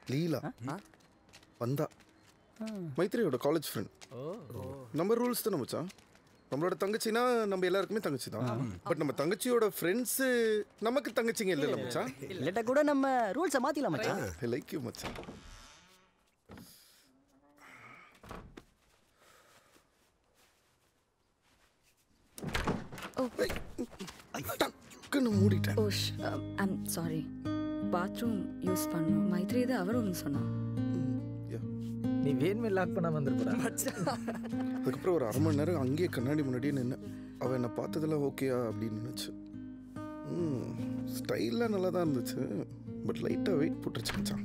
லீலா வந்தா மைத்ரியோட college friend. நம்ம rules தானே மச்சான். நம்மளோட தங்கச்சினா நம்ம எல்லாருக்குமே தங்கச்சி தான். பட் நம்ம தங்கச்சியோட ஃப்ரெண்ட்ஸு நமக்கு தங்கச்சிங்க இல்லைல்ல மச்சான். இல்லட்ட கூட நம்ம ரூல்ஸை மாற்றிடலாம் மச்சான். லைக் யூ மச்சான். மூடிட்டேன். ஓஷ் ஐம் சாரி. பாத்ரூம் யூஸ் பண்ணணும். மைத்ரி இது அவரும் சொன்னான். நீ வேணுமே லாக் பண்ணாம வந்துருப்பா. அதுக்கப்புறம் ஒரு 1/2 மணி நேரம் அங்கேயே கண்ணாடி முன்னாடியே நின்று அவள் என்னை பார்த்ததெல்லாம் ஓகேயா அப்படின்னு நினச்சி. ஸ்டைல்லாம் நல்லா தான் இருந்துச்சு. பட் லைட்டாக வெயிட் போட்டுருச்சு மச்சான்.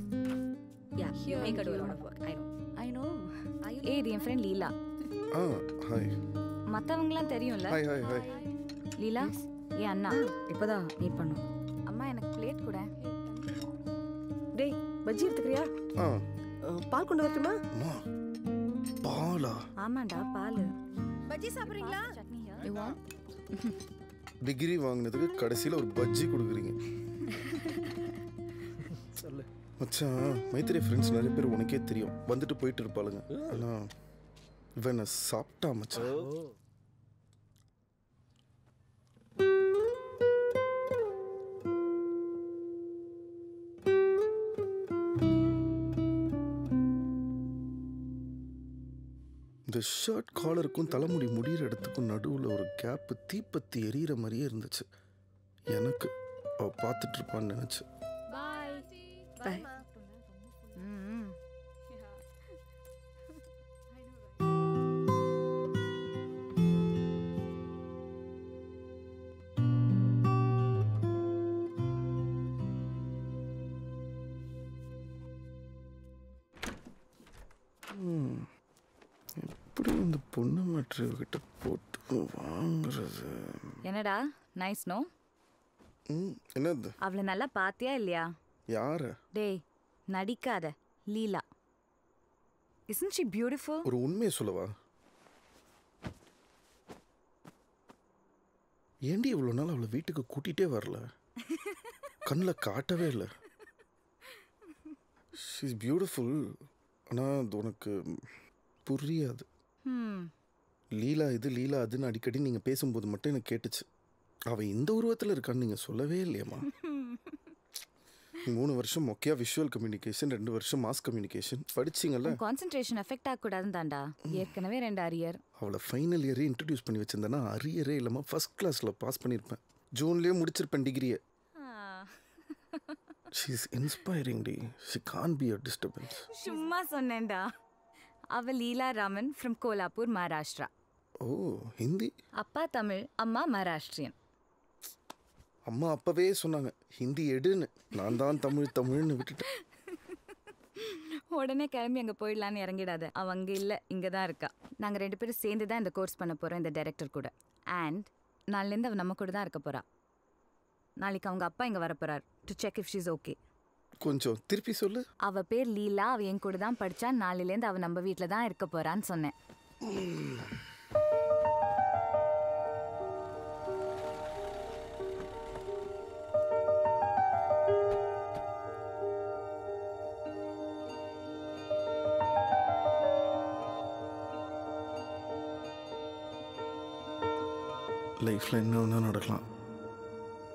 Yeah, you make her do a lot of work. I know. ஏய் இது என் ஃப்ரெண்ட் லீலா. ஹாய். மற்றவங்களாம் தெரியும்ல. Hi hi hi. லீலா ஏன் அண்ணா இப்போதான் மீட் பண்ணோம். அம்மா எனக்கு பிளேட் கூட. டேய் பஜ்ஜி எடுத்துக்கிறியா? பால் கொண்டு வரட்டுமா? அம்மா பாலா? ஆமாண்டா பால். பஜ்ஜி சாப்பிட்றீங்களா? Chutney you want? டிகிரி வாங்கினதுக்கு கடைசியில் ஒரு பஜ்ஜி கொடுக்குறீங்க. சொல்லு மச்சான். மைத்ரி ஃப்ரெண்ட்ஸ் நிறைய பேர் உனக்கே தெரியும், வந்துட்டு போயிட்டு இருப்பாளுங்க. ஆனால் இவன் சாப்பிட்டா மச்சான். இந்த ஷர்ட் காலருக்கும் தலைமுடி முடிகிற இடத்துக்கும் நடுவில் ஒரு கேப்பு தீப்பத்தி எரியிற மாதிரியே இருந்துச்சு. எனக்கு அவள் பார்த்துட்டு இருப்பான்னு நினச்சி. Bye. எப்படி இந்த பொண்ணு மாற்றுகிட்ட போட்டு வாங்குறது? என்னடா நைஸ் நோ. என்னது? அவளை நல்லா பாத்தியா இல்லையா? யாரு? டேய் நடிக்காத. லீலா. Isn't she beautiful? ஒரு உண்மையை சொல்லவா? ஏண்டி இவ்வளோ நாள் அவளை வீட்டுக்கு கூட்டிகிட்டே வரல? கண்ணில் காட்டவே இல்லை. She is beautiful. ஆனால் அது உனக்கு புரியாது. லீலா இது லீலா அதுன்னு அடிக்கடி நீங்கள் பேசும்போது மட்டும் எனக்கு கேட்டுச்சு. அவள் இந்த உருவத்தில் இருக்கான்னு நீங்கள் சொல்லவே இல்லையம்மா. 3 வருஷம் மொக்கையா விஷுவல் கம்யூனிகேஷன், 2 வருஷம் மாஸ் கம்யூனிகேஷன் படிச்சிங்கல்ல. கான்சென்ட்ரேஷன் எஃபெக்ட் ஆகக்கூடாதுன்னு தாண்டா. ஏற்கனவே 2 அரியர். அவளை ஃபைனல் இயரே இன்ட்ரடியூஸ் பண்ணி வச்சிருந்தேன்னா அரியரே இல்லாமல் ஃபர்ஸ்ட் கிளாஸில் பாஸ் பண்ணியிருப்பேன். ஜூன்லேயே முடிச்சிருப்பேன் டிகிரியை. ஷீ இஸ் இன்ஸ்பைரிங் டி. She can't be a disturbance. சும்மா சொன்னேன்டா. அவ லீலா ராமன் ஃப்ரம் கோலாப்பூர், மகாராஷ்டிரா. ஓ ஹிந்தி? அப்பா தமிழ், அம்மா மகாராஷ்டிரியன். அம்மா அப்பவே சொன்னாங்க ஹிந்தி எடுன்னு. நான் தான் தமிழ்னு விட்டுட்டேன். உடனே கிளம்பி அங்கே போயிடலான்னு இறங்கிடாத. அவ அங்கே இல்லை, இங்கே தான் இருக்கா. நாங்கள் 2 பேரும் சேர்ந்து தான் இந்த கோர்ஸ் பண்ண போகிறோம் இந்த டைரக்டர் கூட. அண்ட் நாளிலேருந்து அவள் நம்ம கூட தான் இருக்க போகிறா. நாளைக்கு அவங்க அப்பா இங்கே வரப்போறார் to check if she's okay. கொஞ்சம் திருப்பி சொல்லு. அவ பேர் லீலா. அவ என் கூட தான் படித்தா. நாளிலேருந்து அவள் நம்ம வீட்டில் தான் இருக்க போகிறான்னு சொன்னேன். லைஃப்பில் என்ன ஒன்றா நடக்கலாம்.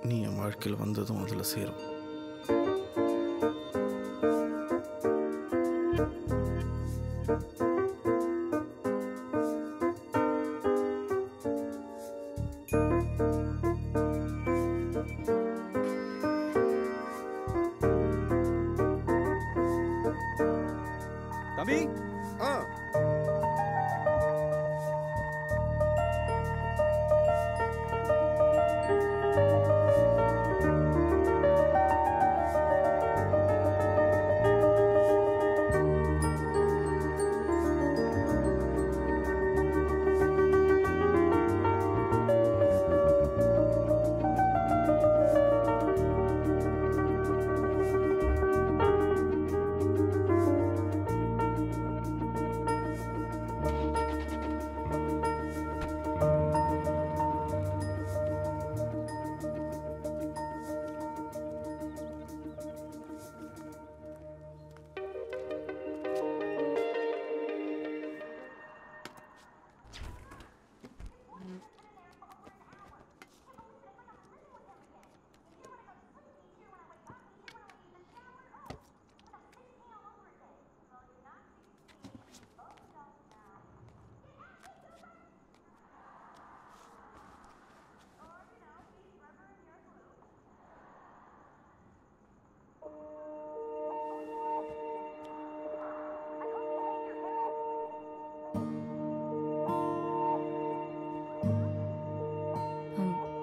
நீ என் வாழ்க்கையில் வந்ததும் அதில் சேரும். தம்பி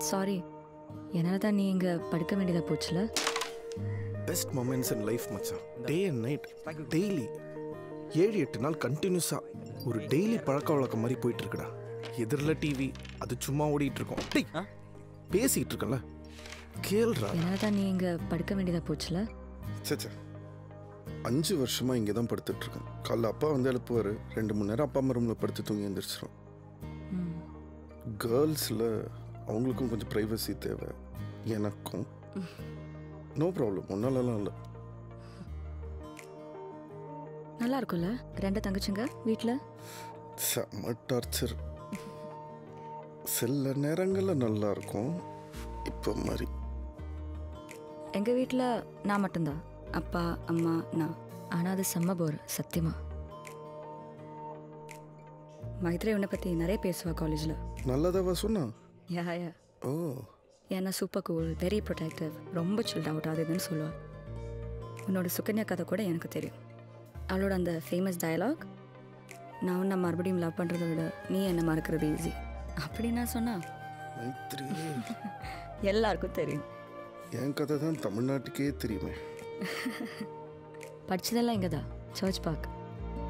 சாரி, என்னால் தான் நீ இங்கே படுக்க வேண்டியதாக போச்சுல. பெஸ்ட் மொமெண்ட்ஸ் இன் லைஃப் மச்சான். டே அண்ட் நைட் டெய்லி 7-8 நாள் கண்டினியூஸாக ஒரு டெய்லி பழக்க வழக்கம் மாதிரி போயிட்டு இருக்குடா. எதிரில் டிவி, அது சும்மா ஓடிட்டு இருக்கோம். டேய் பேசிகிட்டு இருக்கல, கேள்றா. என்னால் தான் நீ இங்கே படுக்க வேண்டியதாக போச்சுல. சச்சா 5 வருஷமா இங்கே தான் படுத்துட்டு இருக்கேன். காலைல அப்பா வந்து எழுப்புவார், 2-3 நேரம் அப்பா அம்மா ரூமில் படுத்து தூங்கி எழுந்திரிச்சிடும். கேர்ள்ஸில் அவங்களுக்கும் கொஞ்சம் ப்ரைவசி தேவை, எனக்கும். நோ ப்ராப்ளம், ஒன்னாலலாம் இல்லை. நல்லா இருக்கும்ல 2 தங்கச்சிங்க வீட்டில்? செம்ம டார்ச்சர். சில நேரங்களில் நல்லா இருக்கும், இப்போ மாதிரி. எங்கள் வீட்டில் நான் மட்டும்தான், அப்பா அம்மா நான். ஆனால் அது செம்ம போர் சத்தியமா. மைத்ரே உன்னை பற்றி நிறைய பேசுவா காலேஜில். நல்லதாவா சொன்னா? யா யா. ஓ, ஏன்னா சூப்பர் கூல், வெரி ப்ரொடெக்டிவ், ரொம்ப சில்ட் அவுட் அது இதுன்னு சொல்லுவாள். உன்னோட சுகன்யா கதை கூட எனக்கு தெரியும். அவளோட அந்த ஃபேமஸ் டயலாக், நான் உன்னை மறுபடியும் லவ் பண்ணுறத விட நீ என்னை மறக்கிறது ஈஸி அப்படி நான் சொன்னா மைத்ரி எல்லாருக்கும் தெரியும். என் கதை தான் தமிழ்நாட்டுக்கே தெரியுமே. படித்ததெல்லாம் இங்கே தான், சர்ச் பார்க்.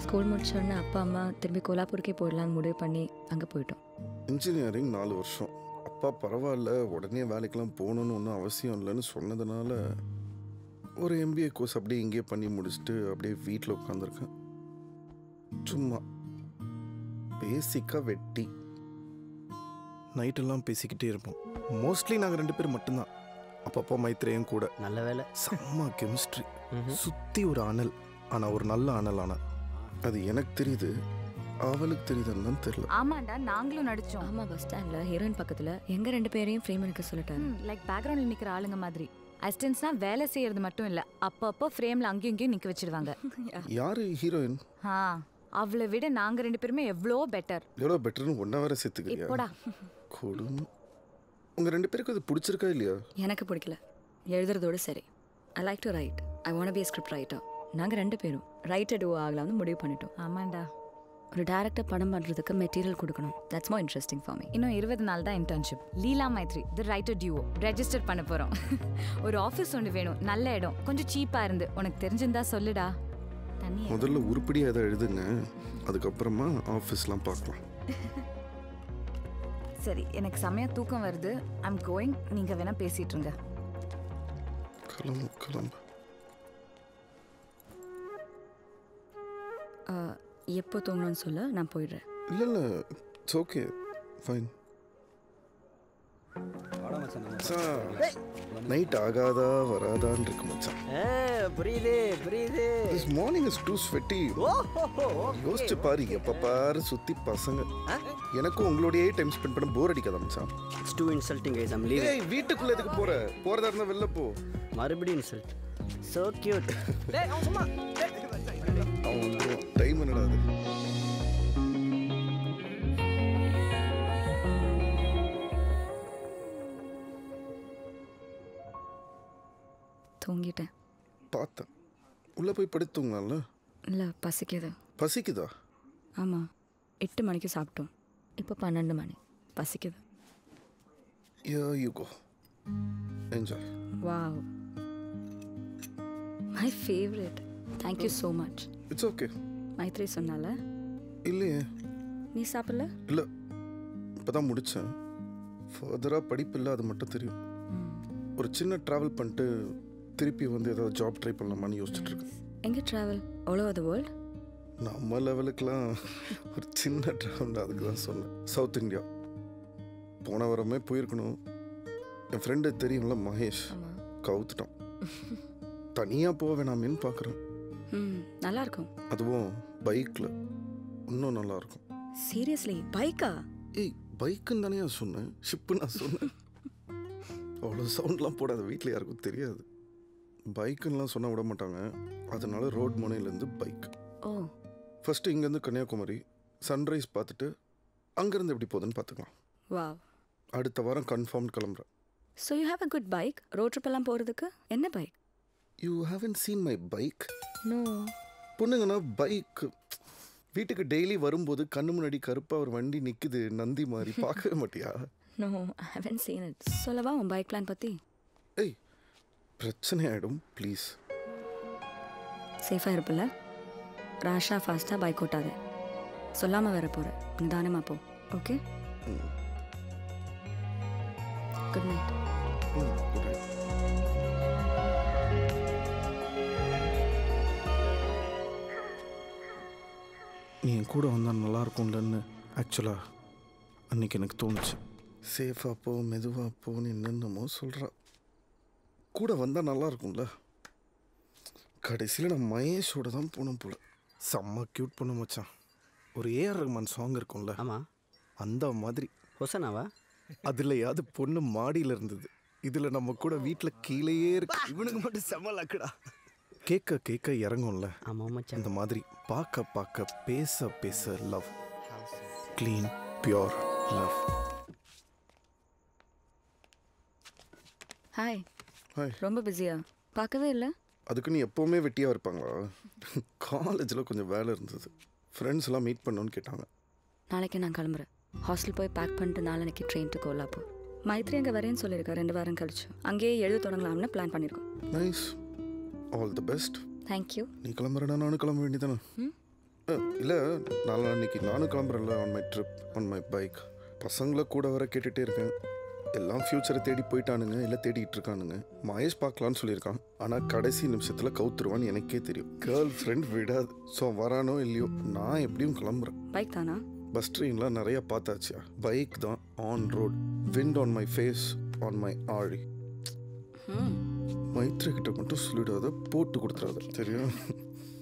ஸ்கூல் முடிச்சோடனே அப்பா அம்மா திரும்பி கோலாப்பூருக்கே போயிடலான்னு முடிவு பண்ணி அங்கே போயிட்டோம். இன்ஜினியரிங் 4 வருஷம். அப்பா பரவாயில்ல, உடனே வேலைக்கெல்லாம் போகணுன்னு ஒன்றும் அவசியம் இல்லைன்னு சொன்னதுனால ஒரு MBA கோர்ஸ் அப்படியே இங்கேயே பண்ணி முடிச்சுட்டு அப்படியே வீட்டில் உட்காந்துருக்கேன். சும்மா பேசிக்காக வெட்டி நைட்டெல்லாம் பேசிக்கிட்டே இருப்போம். மோஸ்ட்லி நாங்கள் 2 பேர் மட்டும்தான். அப்பப்போ மைத்ரேயும் கூட. நல்ல வேலை. செம்ம கெமிஸ்ட்ரி. சுற்றி ஒரு அனல், ஆனால் ஒரு நல்ல அனல். ஆனால் அது எனக்கு தெரியுது, அவளுக்கு தெரியுதுன்னு தெரியல. ஆமாண்டா, நாங்களும் நடிச்சோம். ஆமா, பஸ் ஸ்டாண்ட்ல ஹீரோயின் பக்கத்துல எங்க 2 பேரையும் ஃப்ரேம் எடுக்க சொல்லிட்டாரு. லைக் பேக்ரவுண்ட்ல நிக்கிற ஆளுங்க மாதிரி. அசிஸ்டன்ட்ஸ்னா வேலை செய்யறது மட்டும் இல்ல, அப்பப்போ ஃப்ரேம்ல அங்கேயும் இங்கேயும் நிக்க வச்சிடுவாங்க. யாரு ஹீரோயின்? அவளை விட நாங்க 2 பேருமே எவ்வளோ பெட்டர். எவ்வளோ பெட்டர்னு ஒன்னா வேற சேர்த்துக்கிறியா? போடா கொடுமை. உங்க 2 பேருக்கு அது பிடிச்சிருக்கா இல்லையா? எனக்கு பிடிக்கல, எழுதுறதோட சரி. I like to right, I want be a script writer. நாங்க 2 பேரும் ரைட்டர் டூ ஆகலாம்னு முடிவு பண்ணிட்டோம். ஆமாண்டா, ஒரு டைரக்டர் படம் பண்ணுறதுக்கு மெட்டீரியல் கொடுக்கணும். That's more interesting for me. இன்னும் 20 நாள் தான் internship. Leela Maitri the writer duo register பண்ண போகிறோம். ஒரு ஆஃபீஸ் ஒன்று வேணும், நல்ல இடம், கொஞ்சம் சீப்பாக இருந்து. உனக்கு தெரிஞ்சிருந்தா சொல்லுடா. முதல்ல உருப்படியாக அதை எழுதுங்க, அதுக்கப்புறமா ஆஃபீஸ்லாம் பார்க்கலாம். சரி, எனக்கு செமையா தூக்கம் வருது. I'm going. நீங்கள் வேணா பேசிட்டு இருங்க. கிளம்பு. எப்போ தூங்கணும்னு சொல்ல, நான் போயிடுறேன். இல்லை இட்ஸ் ஓகே, ஃபைன். நைட் ஆகாதா வராதான்னு இருக்கு மச்சான். புரியுது. This morning is too sweaty. யோசிச்சு பாரு, எப்ப பாரு சுத்தி பசங்க. எனக்கும் உங்களோடயே டைம் ஸ்பெண்ட் பண்ண போர் அடிக்காத மச்சான். It's too insulting guys, I'm leaving. ஏய், வீட்டுக்குள்ள எதுக்கு போறதா இருந்தா வெளில போ. மறுபடியும் இன்சல்ட். So cute. டேய் அவன் சும்மா. அவன் டைம் என்னடா அது? தூங்கிட்டேன். பார்த்தேன். உள்ள போய் படுத்து தூங்கலாம்ல? இல்லை, பசிக்குது. பசிக்குதா? ஆமாம், 8 மணிக்கு சாப்பிட்டோம், இப்போ 12 மணி. பசிக்குது. Here you go. Enjoy. Wow. My favorite. Thank you so much. It's okay. Maithri சொன்னால? இல்லையே. நீ சாப்பிடல? இல்லை, இப்போதான் முடித்தேன். ஃபர்தராக படிப்பு இல்லை, அது மட்டும் தெரியும். ஒரு சின்ன ட்ராவல் பண்ணிட்டு திருப்பி வந்து ஏதாவது ஜாப் ட்ரை பண்ணலாமான்னு யோசிச்சுட்டு இருக்கேன். எங்கே travel? All over the world? நம்ம லெவலுக்குலாம் ஒரு சின்ன ட்ராவல், அதுக்கு தான் சொன்னேன். சவுத் இந்தியா போன வாரமே போயிருக்கணும். என் ஃப்ரெண்டு தெரியும்ல, மகேஷ், கவுத்துட்டான். தனியாக போக வேணாமேன்னு பார்க்குறேன். நல்லா இருக்கும். அதுவும் பைக்கில் இன்னும் நல்லா இருக்கும். சீரியஸ்லி? பைக்கா? ஏய், பைக்குன்னு தானே சொன்னேன், ஷிப்பு நான் சொன்னேன். அவ்வளோ சவுண்ட்லாம் போடாத, வீட்டில் யாருக்கும் தெரியாது. பைக்குன்னெலாம் சொன்னால் விட மாட்டாங்க, அதனால ரோட் முனையிலேருந்து பைக். ஓ. ஃபஸ்ட்டு இங்கேருந்து கன்னியாகுமரி சன்ரைஸ் பார்த்துட்டு அங்கேருந்து எப்படி போகுதுன்னு பார்த்துக்கலாம். வாவ். அடுத்த வாரம் கன்ஃபார்ம் கிளம்புறேன். So you have a good bike? Road ட்ரிப்பெல்லாம் போகிறதுக்கு என்ன bike? You haven't seen my bike? No. பொண்ணுங்கன்னா பைக் வீட்டுக்கு டெய்லி வரும்போது கண்ணு முன்னாடி கருப்பாக ஒரு வண்டி நிற்குது, நந்தி மாதிரி, பார்க்கவே மாட்டியா? No, I haven't seen it. சொல்லவா உன் பைக் பிளான் பற்றி? ஏய் பிரச்சனை ஆகிடும் ப்ளீஸ். சேஃபாக இருப்பில்ல? ராஷா ஃபாஸ்ட்டாக பைக் ஓட்டாத. சொல்லாமல் வேற போகிற. நிதானமாக போ. Okay? Good night. Good night. நீ என் கூட வந்தால் நல்லா இருக்கும்லன்னு ஆக்சுவலாக அன்றைக்கி எனக்கு தோணுச்சு. சேஃபாக போ, மெதுவாக போன்னு என்னென்னமோ சொல்கிறா. கூட வந்தால் நல்லா இருக்கும்ல. கடைசியில் நான் மகேஷோட தான் போனோம் போல. செம்ம க்யூட் பொண்ணு மச்சான். ஒரு ஏஆர் ரஹ்மான் சாங் இருக்கும்ல, ஆமாம், அந்த மாதிரி. ஹொசனாவா? அதுலையாவது பொண்ணு மாடியில் இருந்தது, இதில் நம்ம கூட வீட்டில் கீழேயே இருக்கு. இவனுக்கு மட்டும் செம்ம லக்குடா. கேட்க கேட்க இறங்கும்ல. ஆமாம் மச்சான். அந்த மாதிரி பார்க்க பார்க்க பேச பேச love. Clean pure love. Hi. Hi. ரொம்ப பிஸியா? பார்க்கவே இல்லை. அதுக்கு நீ எப்போவுமே வெட்டியாக இருப்பாங்களா? காலேஜில் கொஞ்சம் வேலை இருந்தது, ஃப்ரெண்ட்ஸ் எல்லாம் மீட் பண்ணணும்னு கேட்டாங்க. நாளைக்கு நான் கிளம்புறேன். ஹாஸ்டல் போய் பேக் பண்ணிட்டு நாளைக்கு ட்ரெயின் டு கோலாப்பூர். மைத்ரி அங்கே வரேன்னு சொல்லியிருக்கா. 2 வாரம் கழிச்சு அங்கேயே எழுத தொடங்கலாம்னு பிளான் பண்ணியிருக்கோம். Nice, all the best. Thank you. நீ கிளம்புறேன்னா நானும் கிளம்ப வேண்டியதானே? இல்லை, நாளைக்கு நானும் கிளம்புறேன்ல. On my trip, on my bike. பசங்களை கூட வர கேட்டுகிட்டே இருக்கேன். எல்லாம் ஃப்யூச்சரை தேடி போயிட்டானுங்க, இல்லை தேடிட்டு இருக்கானுங்க. மகேஷ் பார்க்கலான்னு சொல்லியிருக்கான், ஆனால் கடைசி நிமிஷத்தில் கவுத்துருவான்னு எனக்கே தெரியும். கேர்ள் ஃப்ரெண்ட் விடாது. ஸோ வரானோ இல்லையோ நான் எப்படியும் கிளம்புறேன். பைக் தானா? பஸ் ட்ரெயின்லாம் நிறையா பார்த்தாச்சியா. பைக் தான், on road, wind on my face, on my ஆழி. மைத்ரி கிட்ட மட்டும் சொல்லிடாத, போட்டு கொடுத்துடாத, தெரியும்?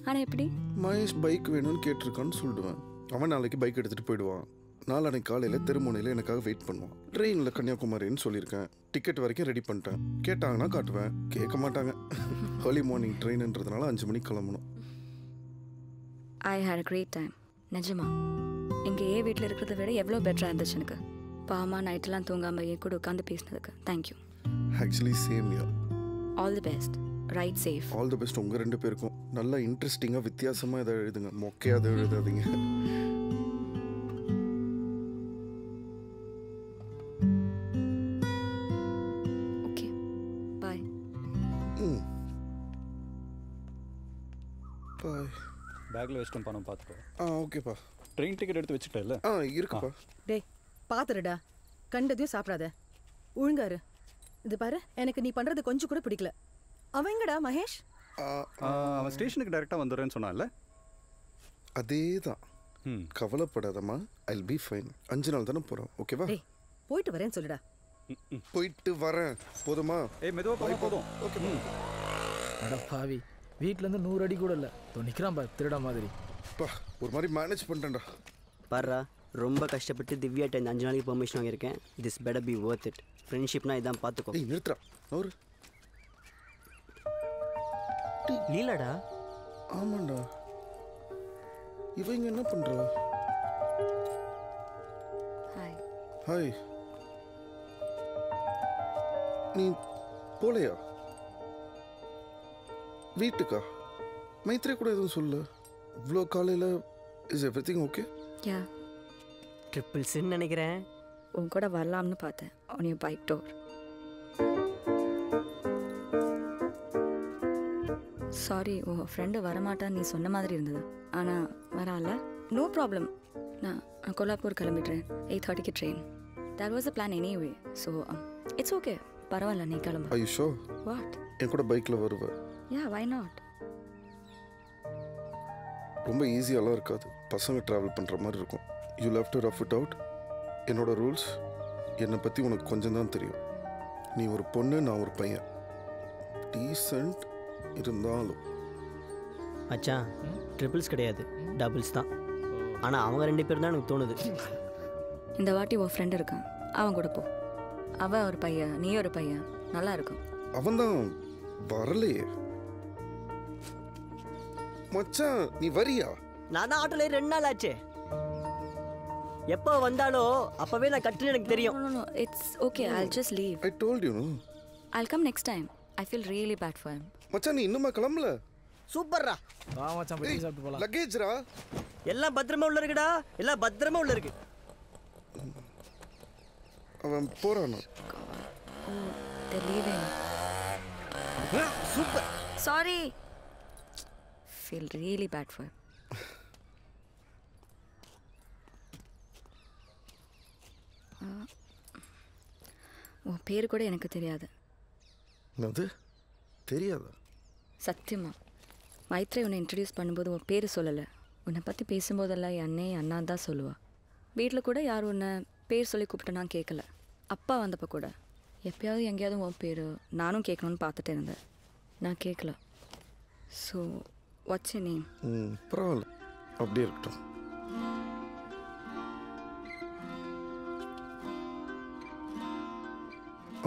ஆனால் எப்படி? மகேஷ் பைக் வேணும்னு கேட்டிருக்கான்னு சொல்லிடுவேன். அவன் நாளைக்கு பைக் எடுத்துகிட்டு போயிடுவான். நாளைக்கு காலையில் தெருமுனையில் எனக்காக வெயிட் பண்ணுவான். ட்ரெயினில் கன்னியாகுமரின்னு சொல்லியிருக்கேன். டிக்கெட் வரைக்கும் ரெடி பண்ணிட்டேன். கேட்டாங்கன்னா காட்டுவேன், கேட்க மாட்டாங்க. ஏர்லி மார்னிங் ட்ரெயின்ன்றதுனால 5 மணிக்கு கிளம்பணும். ஐ ஹேட் அ கிரேட் டைம். நிஜமா எங்கள் வீட்டில் இருக்கிறத விட எவ்வளோ பெட்டராக இருந்துச்சு எனக்கு. பாமா நைட்டெல்லாம் தூங்காமல் என் கூட உட்காந்து பேசினதுக்கு thank you. Actually same year. All the best. Right safe. All the best உங்கள் 2 பேருக்கும். நல்லா இன்ட்ரெஸ்டிங்காக வித்தியாசமாக இதை எழுதுங்க, மொக்கையாக அதை எழுதாதீங்க. ஓகே, பாய். பாய். பேக்கில் வச்சுட்டு பணம் பார்த்துக்கோ. ஓகேப்பா. ட்ரெயின் டிக்கெட் எடுத்து வச்சுட்டேல்ல? இருக்குப்பா. டேய் பாத்துருடா, கண்டதையும் சாப்பிடாத, ஒழுங்காரு. இது பாரு, எனக்கு நீ பண்றது கொஞ்சம் கூட பிடிக்கல. அவன் எங்கடா மகேஷ்? அவன் ஸ்டேஷனுக்கு டைரெக்டாக வந்துடுறேன்னு சொன்னான்ல? அதே தான். கவலைப்படாதம்மா, ஐல் பி ஃபைன். 5 நாள் தானே போகிறோம், ஓகேவா? டேய் போயிட்டு வரேன்னு சொல்லுடா. போயிட்டு வரேன், போதுமா? மெதுவாக போதும். ஓகே. அட பாவி, வீட்டிலேருந்து 100 அடி கூட இல்லை, நிற்கிறான் பா திருட மாதிரி. பா, ஒரு மாதிரி மேனேஜ் பண்ணிட்டேன்டா. பாருடா, ரொம்ப கஷ்டப்பட்டு திவ்யாட்ட இந்த 5 நாளைக்கு பெர்மிஷன் வாங்கியிருக்கேன். This better be worth it. ஃப்ரெண்ட்ஷிப்னா இதான் பார்த்துக்கோ. ஏய் நிறுத்துறா. ஒரு லீலாடா. ஆமாண்டா, இவங்க என்ன பண்றா? ஹாய். ஹாய். நீ போலையா வீட்டுக்கா? மைத்ரி கூட எதுவும் சொல்லு. இவ்வளோ காலையில் இஸ் எவ்ரிதிங் ஓகே? யா, ட்ரிபிள்ஸ்ன்னு நினைக்கிறேன். உன் கூட வரலாம்னு பார்த்தேன். On your bike door. Sorry, உன் ஃப்ரெண்டு வரமாட்டான்னு நீ சொன்ன மாதிரி இருந்தது. ஆனால் வரால. No problem. நான் கோலாப்பூர் கிளம்பிடுறேன். 8:30க்கு train. That was a plan anyway. So it's okay, பரவாயில்ல, நீ கிளம்பு. I show? வாட்? என் கூட பைக்கில் வருவேன். யா, வை நாட்? ரொம்ப ஈஸியாலாம் இருக்காது, பசங்க ட்ராவல் பண்ணுற மாதிரி இருக்கும். You love to rough it out. என்னோட ரூல்ஸ், என்னை பற்றி உனக்கு கொஞ்சம் தான் தெரியும். நீ ஒரு பொண்ணு, நான் ஒரு பையன். டீசெண்ட் இருந்தாலும். மச்சான், ட்ரிபிள்ஸ் கிடையாது, டபுள்ஸ் தான். ஆனால் அவங்க 2 பேர் தான் எனக்கு தோணுது. இந்த வாட்டி உன் ஃப்ரெண்டு இருக்கான், அவன் கூட போ. அவன் ஒரு பையன், நீ ஒரு பையன், நல்லா இருக்கும். அவன் தான் வரலையே. மச்சான் நீ வரியா? நான் தான் ஆட்டோல 2 நாள் ஆச்சு. எப்போ வந்தாலோ அப்பவே நான் கட்டுன்னு எனக்கு தெரியும். No, no, no, it's okay. I'll just leave. I told you, no? I'll come next time. I feel really bad for him. மச்சான் நீ இன்னுமா கிளம்பல? சூப்பர்ரா. வா மச்சான், போய் சாப்பிட்டு போலாம். லக்கேஜ்ரா எல்லாம் பத்திரமா உள்ள இருக்குடா. எல்லாம் பத்திரமா உள்ள இருக்கு. அவன் போறானா? Oh, they're leaving. Super. Sorry. Feel really bad for him. உன் பேர் கூட எனக்கு தெரியாது. என்னது? தெரியாதா? சத்தியமா மைத்ரே உன்னை இன்ட்ரடியூஸ் பண்ணும்போது உன் பேர் சொல்லலை. உன்னை பற்றி பேசும்போதெல்லாம் என் அண்ணே அண்ணா தான் சொல்லுவா. வீட்டில் கூட யாரும் உன்னை பேர் சொல்லி கூப்பிட்டேன்னா கேட்கல. அப்பா வந்தப்போ கூட எப்பயாவது எங்கேயாவது உன் பேர் நானும் கேட்கணுன்னு பார்த்துட்டு இருந்தேன். நான் கேட்கல. So what's your name? பரவாயில்ல, அப்படியே இருக்கட்டும்.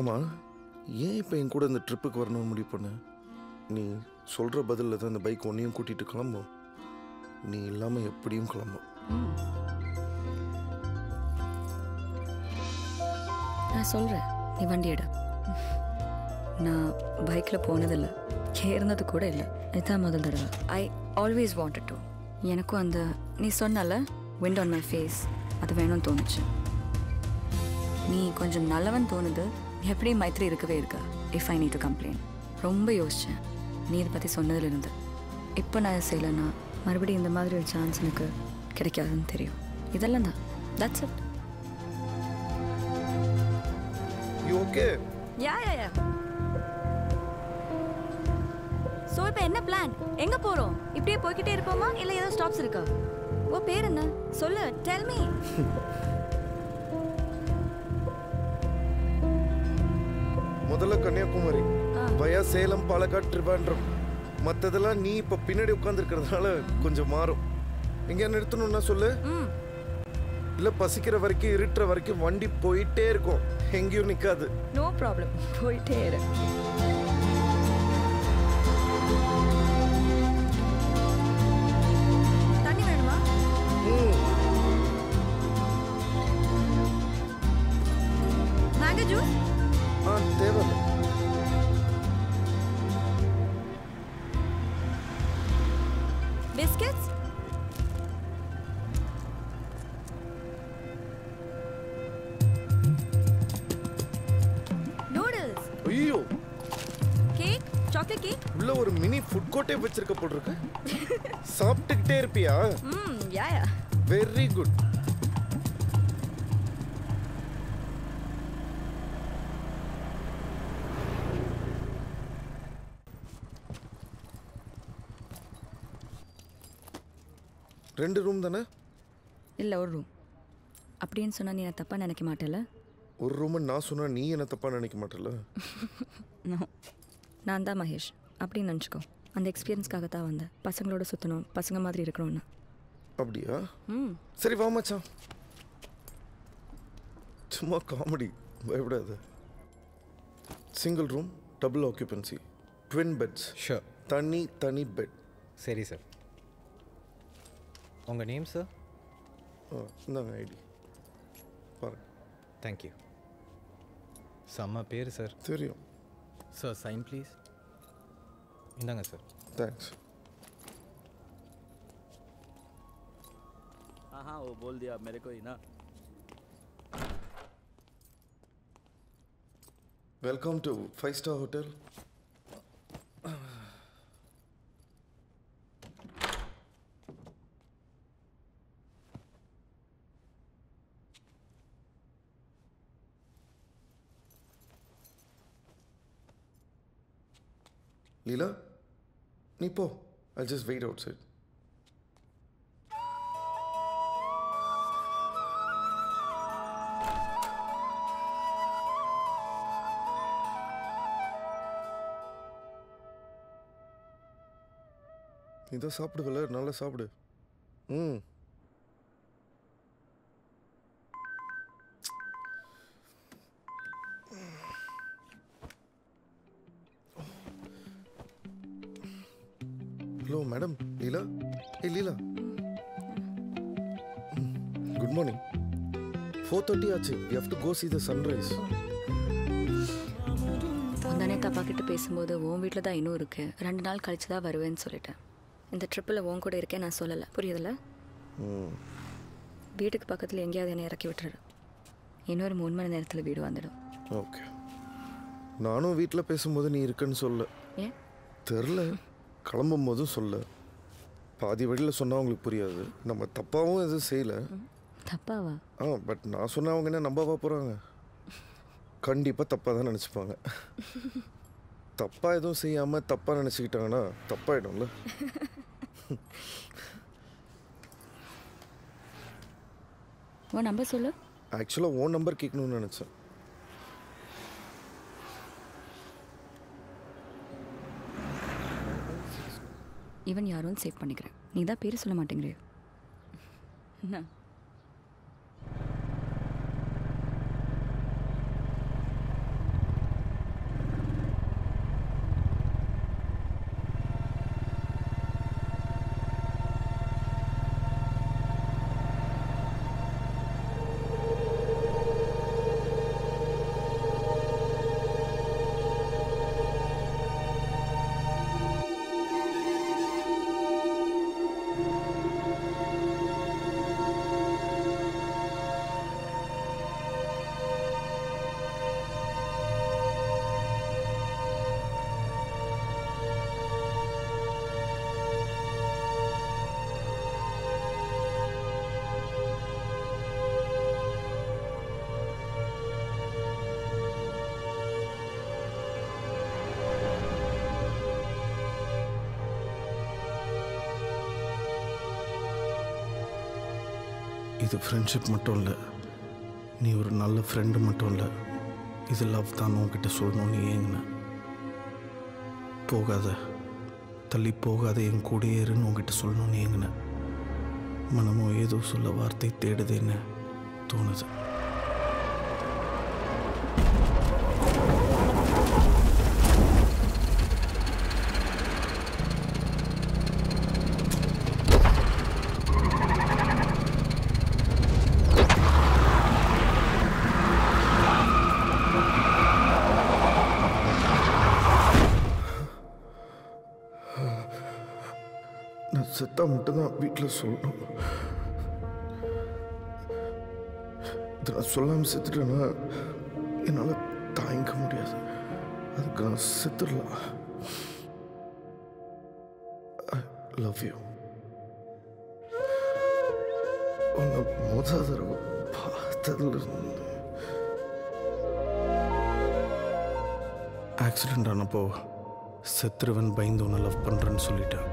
ஆமாம், ஏன் இப்போ என் கூட இந்த ட்ரிப்புக்கு வரணும்னு முடிவு பண்ண? நீ சொல்கிற பதிலில் தான் இந்த பைக் ஒன்றையும் கூட்டிகிட்டு கிளம்பும். நீ இல்லாமல் எப்படியும் கிளம்பும். நான் சொல்கிறேன், நீ வண்டி எடு. நான் பைக்கில் போனதில்லை, ஏறினது கூட இல்லை. இதுதான் முதல் தடவை. I always wanted to. எனக்கும் அந்த நீ சொன்னல விண்ட் ஆன் மை ஃபேஸ் அது வேணும்னு தோணுச்சு. நீ கொஞ்சம் நல்லவன் தோணுது. எப்படி மைத்ரி இருக்கவே இருக்கா? If I need to complaint. ரொம்ப யோசித்தேன் நீ இதை பற்றி சொன்னதுலேருந்து. இப்போ நான் இதை செய்யலைன்னா மறுபடியும் இந்த மாதிரி ஒரு சான்ஸ் எனக்கு கிடைக்காதுன்னு தெரியும். இதெல்லாம் தான். That's it. Okay. Yeah yeah yeah. So இப்போ என்ன பிளான்? எங்க போறோம்? இப்படியே போய்கிட்டே இருப்போமா இல்ல ஏதோ ஸ்டாப்ஸ் இருக்கா? ஓ பேர் என்ன? சொல்லு, டெல் மீ. முதல்ல கன்னியாகுமரி, வயா சேலம், பாலக்காடு, ட்ரிவாண்ட்ரம். மற்றதெல்லாம் நீ இப்போ பின்னாடி உட்காந்துருக்கிறதுனால கொஞ்சம் மாறும். எங்கேயா நிறுத்தணும்னா சொல்லு. இல்லை பசிக்கிற வரைக்கும் இருட்டுற வரைக்கும் வண்டி போயிட்டே இருக்கும், எங்கேயும் நிற்காது. நோ ப்ராப்ளம், போயிட்டே இரு. தண்ணி வேணுமா? Mango juice? தேவையில்லை. பிஸ்கட்ஸ்? நூடுல்ஸ்? ஐயோ, கேக்? Chocolate cake? உள்ள ஒரு மினி ஃபுட் கோர்ட்டே வச்சிருக்க போல் இருக்கு. சாப்பிட்டுக்கிட்டே இருப்பியா? Yeah yeah. Very good. ரெண்டு ரூம் தானே? இல்லை, ஒரு ரூம். அப்படின்னு சொன்னால் நீ என்ன தப்பாக நினைக்க மாட்டேல? ஒரு ரூம் நான் சொன்னா நீ என்ன தப்பாக நினைக்க மாட்டல? நோ, நான் தான் மகேஷ் அப்படின்னு நினச்சிக்கோ. அந்த எக்ஸ்பீரியன்ஸ்க்காக தான் வந்தேன். பசங்களோட சுற்றணும், பசங்க மாதிரி இருக்கணும்னு. அப்படியா? சரி வா மச்சான். சும்மா காமெடி, பயப்படாது. Single room, double occupancy, twin beds. Sure. தனி பெட். சரி சார். உங்கள் நேம் சார்? இந்தாங்க ஐடி பாருங்க. தேங்க்யூ. செம்ம பேர் சார். தெரியும் சார். Sign please. இந்தாங்க சார். தேங்க்ஸ். हाँ वो बोल दिया मेरे को ही ना. Welcome to 5-star hotel. லீலா, நீ போ. I'll just wait outside. நீ தான் சாப்பிடுவல, நல்லா சாப்பிடு. Hello madam. லீலா, ஏய் லீலா, குட் மார்னிங். 4:30 ஆச்சு. We have to go see the sunrise. முந்தானே தப்பா கிட்ட பேசும்போது உன் வீட்டில் தான் இன்னும் இருக்கு, 2 நாள் கழிச்சு தான் வருவேன்னு சொல்லிட்டேன். இந்த ட்ரிப்பில் உன் கூட இருக்கேன் நான் சொல்லலை, புரியுதுல்ல? வீட்டுக்கு பக்கத்தில் எங்கேயாவது என்னை இறக்கி விட்டுரு. இன்னொரு 3 மணி நேரத்தில் வீடு வந்துடும். ஓகே. நானும் வீட்டில் பேசும்போது நீ இருக்குன்னு சொல்ல. ஏன் தெரில, கிளம்பும் போதும் சொல்ல. பாதி வழியில் சொன்னால் அவங்களுக்கு புரியாது. நம்ம தப்பாகவும் எதுவும் செய்யலை. தப்பாவா? பட் நான் சொன்ன அவங்க என்ன நம்பவா போகிறாங்க? கண்டிப்பாக தப்பாக தான் நினச்சிப்பாங்க. தப்பாக எதுவும் செய்யாமல் தப்பாக நினச்சிக்கிட்டாங்கன்னா தப்பாயிடும்ல. உன் நம்பர் சொல்லு. ஆக்சுவலாக உன் நம்பர் கேட்கணும்னு நினச்சேன். ஈவன் யாரும் சேவ் பண்ணிக்கிறேன். நீ தான் பேர் சொல்ல மாட்டேங்கிறே. என்ன? இது ஃப்ரெண்ட்ஷிப் மட்டும் இல்லை, நீ ஒரு நல்ல ஃப்ரெண்டு மட்டும் இல்லை, இது லவ் தான் உன்கிட்ட சொல்லணும்னு ஏங்கின. போகாத, தள்ளி போகாத, என் கூடயே இருன்னு உன்கிட்ட சொல்லணும்னு ஏங்கின. மனமோ ஏதோ சொல்ல வார்த்தை தேடுதேன்னு தோணுது. நான் செத்தா மட்டும்தான் வீட்டில் சொல்லணும். இதை நான் சொல்லாமல் செத்துட்டேன்னா என்னால் தாங்கிக்க முடியாது. அதுக்கு நான் செத்துடலாம். I love you. உன்னை முதல் தடவை பார்த்ததுலேருந்து ஆக்சிடெண்ட் ஆனப்போ செத்துருவன் பயந்து உன்னை லவ் பண்ணுறேன்னு சொல்லிட்டேன்.